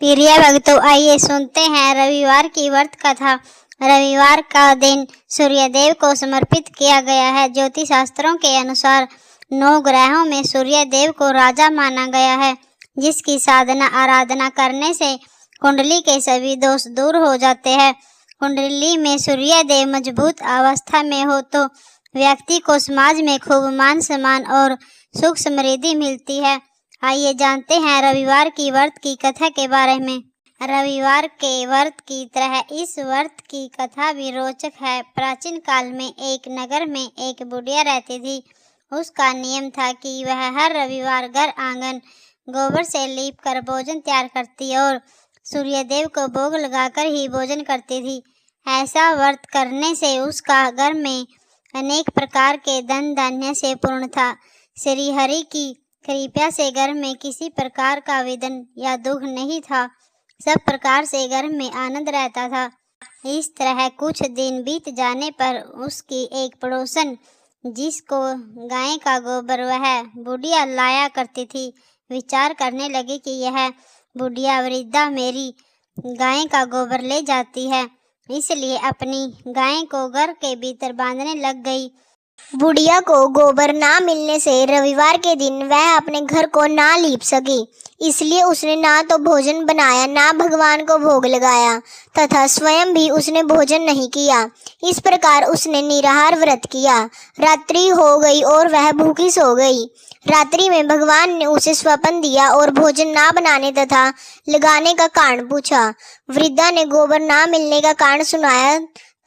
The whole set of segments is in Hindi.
प्रिय भक्तों, आइए सुनते हैं रविवार की व्रत कथा। रविवार का दिन सूर्यदेव को समर्पित किया गया है। ज्योतिष शास्त्रों के अनुसार 9 ग्रहों में सूर्यदेव को राजा माना गया है, जिसकी साधना आराधना करने से कुंडली के सभी दोष दूर हो जाते हैं। कुंडली में सूर्यदेव मजबूत अवस्था में हो तो व्यक्ति को समाज में खूब मान सम्मान और सुख समृद्धि मिलती है। आइए जानते हैं रविवार की व्रत की कथा के बारे में। रविवार के व्रत की तरह इस व्रत की कथा भी रोचक है। प्राचीन काल में एक नगर में एक बुढ़िया रहती थी। उसका नियम था कि वह हर रविवार घर आंगन गोबर से लीप कर भोजन तैयार करती और सूर्यदेव को भोग लगाकर ही भोजन करती थी। ऐसा व्रत करने से उसका घर में अनेक प्रकार के धन धान्य से पूर्ण था। श्री हरि की कृपा से घर में किसी प्रकार का विघ्न या दुख नहीं था। सब प्रकार से घर में आनंद रहता था। इस तरह कुछ दिन बीत जाने पर उसकी एक पड़ोसन, जिसको गाय का गोबर वह बुढ़िया लाया करती थी, विचार करने लगी कि यह बुढ़िया वृद्धा मेरी गाय का गोबर ले जाती है, इसलिए अपनी गाय को घर के भीतर बांधने लग गई। बुढ़िया को गोबर ना मिलने से रविवार के दिन वह अपने घर को ना लीप सकी, इसलिए उसने ना तो भोजन बनाया, ना भगवान को भोग लगाया तथा स्वयं भी उसने भोजन नहीं किया। इस प्रकार उसने निराहार व्रत किया। रात्रि हो गई और वह भूखी सो गई। रात्रि में भगवान ने उसे स्वप्न दिया और भोजन ना बनाने तथा लगाने का कारण पूछा। वृद्धा ने गोबर ना मिलने का कारण सुनाया।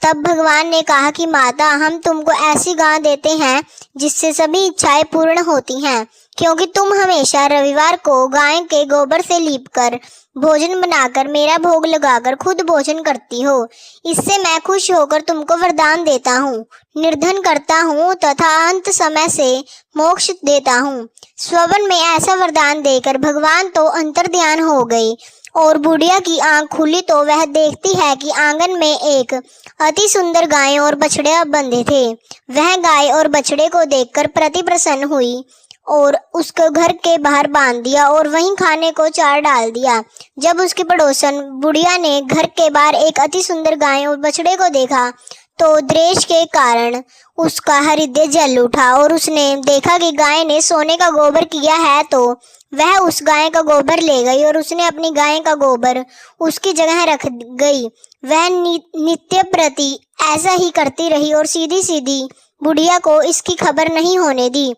तब भगवान ने कहा कि माता, हम तुमको ऐसी गाय देते हैं जिससे सभी इच्छाएं पूर्ण होती हैं, क्योंकि तुम हमेशा रविवार को गाय के गोबर से लीपकर भोजन बनाकर मेरा भोग लगाकर खुद भोजन करती हो। इससे मैं खुश होकर तुमको वरदान देता हूँ, निर्धन करता हूँ तथा अंत समय से मोक्ष देता हूँ। स्वप्न में ऐसा वरदान देकर भगवान तो अंतर्ध्यान हो गए और बुढ़िया की आंख खुली तो वह देखती है कि आंगन में एक अति सुंदर गाय और बछड़े बंधे थे। वह गाय और बछड़े को देखकर प्रति प्रसन्न हुई और उसको घर के बाहर बांध दिया और वहीं खाने को चार डाल दिया। जब उसकी पड़ोसन बुढ़िया ने घर के बाहर एक अति सुंदर गाय और बछड़े को देखा तो द्वेष के कारण उसका हृदय जल उठा और उसने देखा कि गाय ने सोने का गोबर किया है, तो वह उस गाय का गोबर ले गई और उसने अपनी गाय का गोबर उसकी जगह रख गई। वह नित्य प्रति ऐसा ही करती रही और सीधी सीधी बुढ़िया को इसकी खबर नहीं होने दी।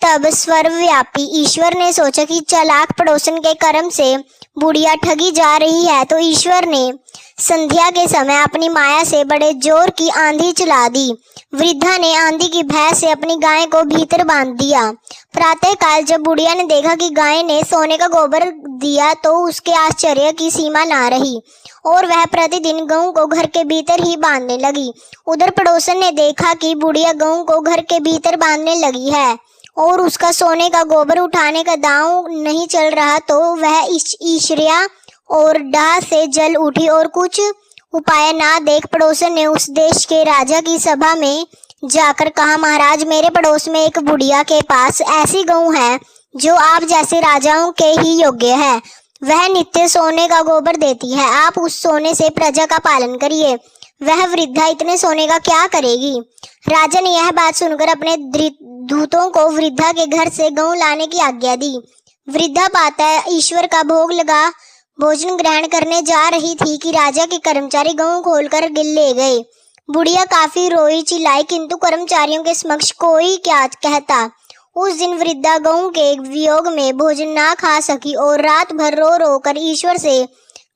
तब सर्वव्यापी ईश्वर ने सोचा कि चालाक पड़ोसन के कर्म से बुढ़िया ठगी जा रही है, तो ईश्वर ने संध्या के समय अपनी माया से बड़े जोर की आंधी चला दी। वृद्धा ने आंधी की भय से अपनी गाय को भीतर बांध दिया। प्रातः काल जब बुढ़िया ने देखा कि गाय ने सोने का गोबर दिया तो उसके आश्चर्य की सीमा ना रही और वह प्रतिदिन गऊ को घर के भीतर ही बांधने लगी। उधर पड़ोसन ने देखा कि बुढ़िया गऊ को घर के भीतर बांधने लगी है और उसका सोने का गोबर उठाने का दांव नहीं चल रहा, तो वह ईर्ष्या और डाह से जल उठी और कुछ उपाय ना देख पड़ोसन ने उस देश के राजा की सभा में जाकर कहा, महाराज, मेरे पड़ोस में एक बुढ़िया के पास ऐसी गऊ है जो आप जैसे राजाओं के ही योग्य है। वह नित्य सोने का गोबर देती है, आप उस सोने से प्रजा का पालन करिए। वह वृद्धा इतने सोने का क्या करेगी? राजा ने यह बात सुनकर अपने दूतों को वृद्धा के घर से गऊ लाने की आज्ञा दी। वृद्धा प्रातः ईश्वर का भोग लगा भोजन ग्रहण करने जा रही थी कि राजा के कर्मचारी गऊ खोलकर ले गए। बुढ़िया काफी रोई चिल्लाई, किंतु कर्मचारियों के समक्ष कोई क्या कहता। उस दिन वृद्धा गऊ के वियोग में भोजन ना खा सकी और रात भर रो रो कर ईश्वर से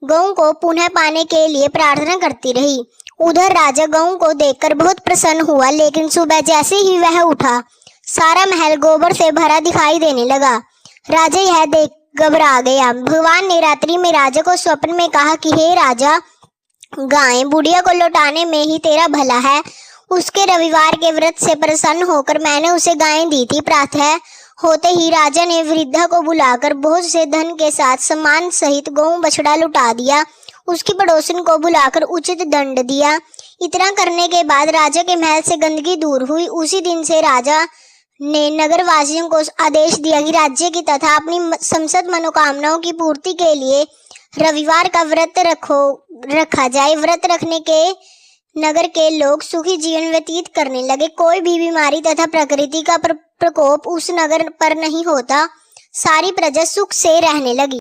गऊ को पुनः पाने के लिए प्रार्थना करती रही। उधर राजा गऊ को देखकर बहुत प्रसन्न हुआ, लेकिन सुबह जैसे ही वह उठा सारा महल गोबर से भरा दिखाई देने लगा। राजा यह देख घबरा गया। भगवान ने रात्रि में राजा को स्वप्न में कहा कि हे राजा, गाय बुढ़िया को लौटाने में ही तेरा भला है। उसके रविवार के व्रत से प्रसन्न होकर मैंने उसे गाय दी थी। प्रातः होते ही राजा ने वृद्धा को बुलाकर बहुत से धन के साथ सम्मान सहित गऊ बछड़ा लुटा दिया। उसकी पड़ोसन को बुलाकर उचित दंड दिया। इतना करने के बाद राजा के महल से गंदगी दूर हुई। उसी दिन से राजा ने नगर वासियों को आदेश दिया कि राज्य की तथा अपनी संसद मनोकामनाओं की पूर्ति के लिए रविवार का व्रत रखा जाए। व्रत रखने के नगर के लोग सुखी जीवन व्यतीत करने लगे। कोई भी बीमारी तथा प्रकृति का प्रकोप उस नगर पर नहीं होता। सारी प्रजा सुख से रहने लगी।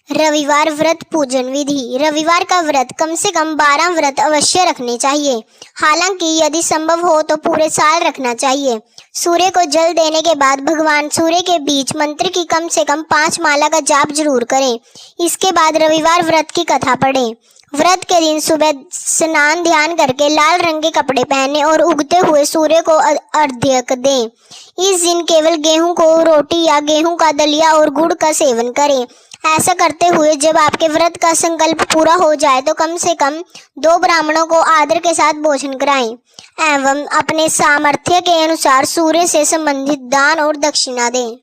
रविवार व्रत पूजन विधि। रविवार का व्रत कम से कम 12 व्रत अवश्य रखने चाहिए। हालांकि यदि संभव हो तो पूरे साल रखना चाहिए। सूर्य को जल देने के बाद भगवान सूर्य के बीच मंत्र की कम से कम 5 माला का जाप जरूर करें। इसके बाद रविवार व्रत की कथा पढ़ें। व्रत के दिन सुबह स्नान ध्यान करके लाल रंग के कपड़े पहने और उगते हुए सूर्य को अर्घ्य दें। इस दिन केवल गेहूं को रोटी या गेहूं का दलिया और गुड़ का सेवन करें। ऐसा करते हुए जब आपके व्रत का संकल्प पूरा हो जाए तो कम से कम 2 ब्राह्मणों को आदर के साथ भोजन कराएं एवं अपने सामर्थ्य के अनुसार सूर्य से संबंधित दान और दक्षिणा दें।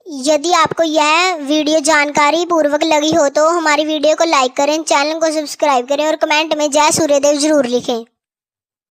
यदि आपको यह वीडियो जानकारी पूर्वक लगी हो तो हमारी वीडियो को लाइक करें, चैनल को सब्सक्राइब करें और कमेंट में जय सूर्यदेव जरूर लिखें।